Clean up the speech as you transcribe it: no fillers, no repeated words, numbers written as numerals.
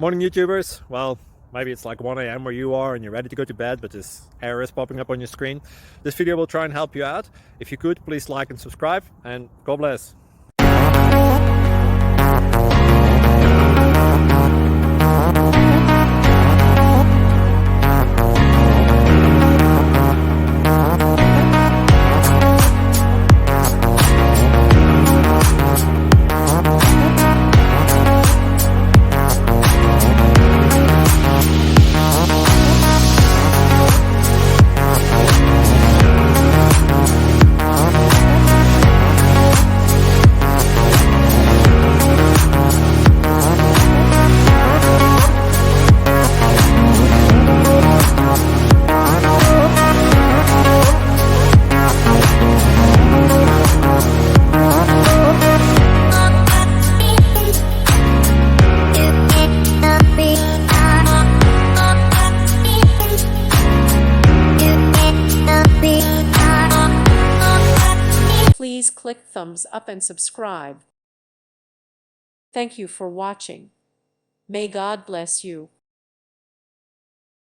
Morning YouTubers. Well, maybe it's like 1 a.m. where you are and you're ready to go to bed, but this error is popping up on your screen. This video will try and help you out. If you could, please like and subscribe, and God bless. Please click thumbs up and subscribe. Thank you for watching. May God bless you.